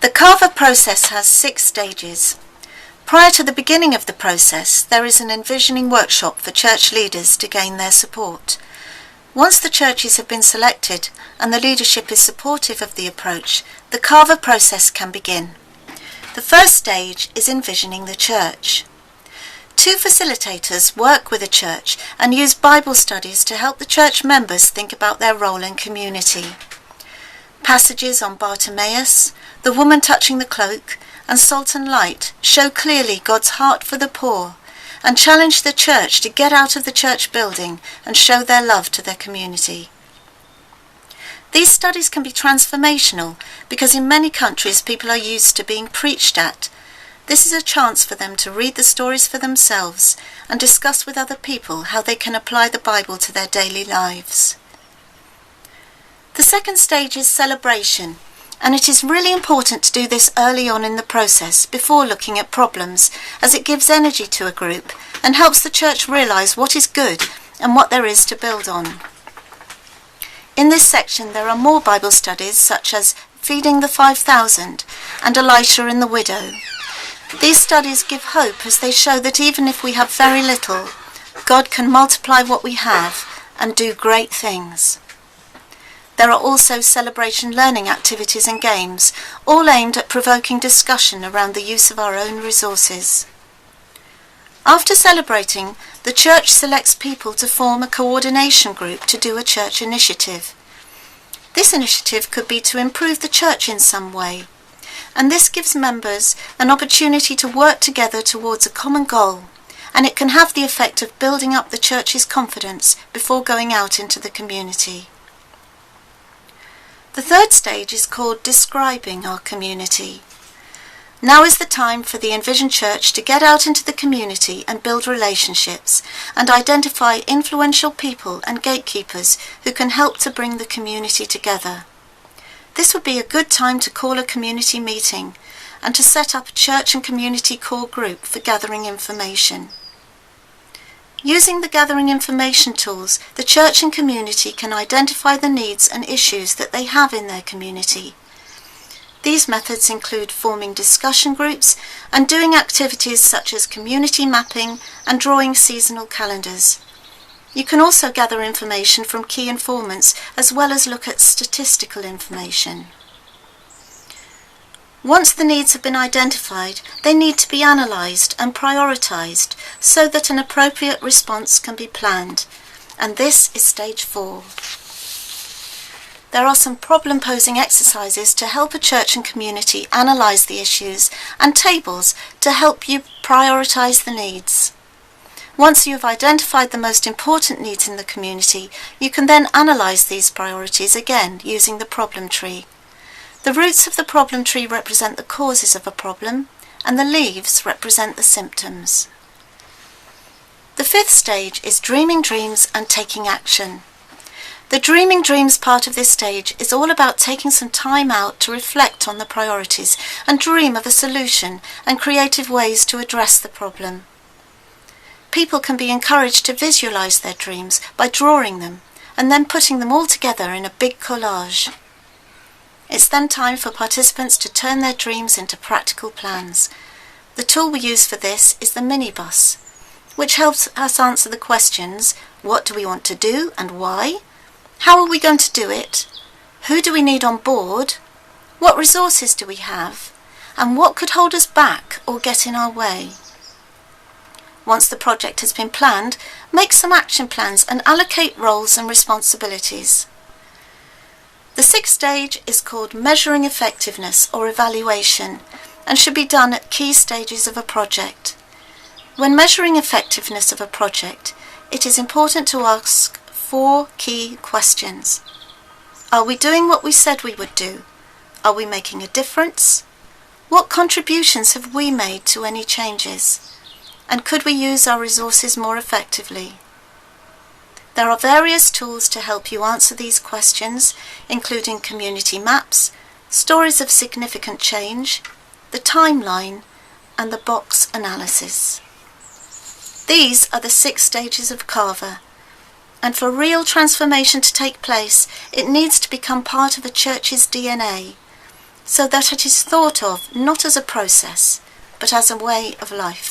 The QAVAR process has 6 stages. Prior to the beginning of the process, there is an envisioning workshop for church leaders to gain their support. Once the churches have been selected and the leadership is supportive of the approach, the QAVAR process can begin. The first stage is envisioning the church. 2 facilitators work with the church and use Bible studies to help the church members think about their role in community. Passages on Bartimaeus, the woman touching the cloak, and salt and light show clearly God's heart for the poor and challenge the church to get out of the church building and show their love to their community. These studies can be transformational because in many countries people are used to being preached at. This is a chance for them to read the stories for themselves and discuss with other people how they can apply the Bible to their daily lives. The second stage is celebration, and it is really important to do this early on in the process before looking at problems, as it gives energy to a group and helps the church realise what is good and what there is to build on. In this section there are more Bible studies such as Feeding the 5,000 and Elisha and the Widow. These studies give hope as they show that even if we have very little, God can multiply what we have and do great things. There are also celebration learning activities and games, all aimed at provoking discussion around the use of our own resources. After celebrating, the church selects people to form a coordination group to do a church initiative. This initiative could be to improve the church in some way, and this gives members an opportunity to work together towards a common goal, and it can have the effect of building up the church's confidence before going out into the community. The third stage is called Describing Our Community. Now is the time for the Envision Church to get out into the community and build relationships and identify influential people and gatekeepers who can help to bring the community together. This would be a good time to call a community meeting and to set up a church and community core group for gathering information. Using the gathering information tools, the church and community can identify the needs and issues that they have in their community. These methods include forming discussion groups and doing activities such as community mapping and drawing seasonal calendars. You can also gather information from key informants as well as look at statistical information. Once the needs have been identified, they need to be analysed and prioritised so that an appropriate response can be planned, and this is stage 4. There are some problem-posing exercises to help a church and community analyse the issues and tables to help you prioritise the needs. Once you have identified the most important needs in the community, you can then analyse these priorities again using the problem tree. The roots of the problem tree represent the causes of a problem, and the leaves represent the symptoms. The 5th stage is dreaming dreams and taking action. The dreaming dreams part of this stage is all about taking some time out to reflect on the priorities and dream of a solution and creative ways to address the problem. People can be encouraged to visualise their dreams by drawing them and then putting them all together in a big collage. It's then time for participants to turn their dreams into practical plans. The tool we use for this is the minibus, which helps us answer the questions: what do we want to do and why? How are we going to do it? Who do we need on board? What resources do we have? And what could hold us back or get in our way? Once the project has been planned, make some action plans and allocate roles and responsibilities. The 6th stage is called Measuring Effectiveness or Evaluation and should be done at key stages of a project. When measuring effectiveness of a project, it is important to ask 4 key questions. Are we doing what we said we would do? Are we making a difference? What contributions have we made to any changes? And could we use our resources more effectively? There are various tools to help you answer these questions, including community maps, stories of significant change, the timeline, and the box analysis. These are the 6 stages of QAVAR, and for real transformation to take place, it needs to become part of a church's DNA. so that it is thought of not as a process, but as a way of life.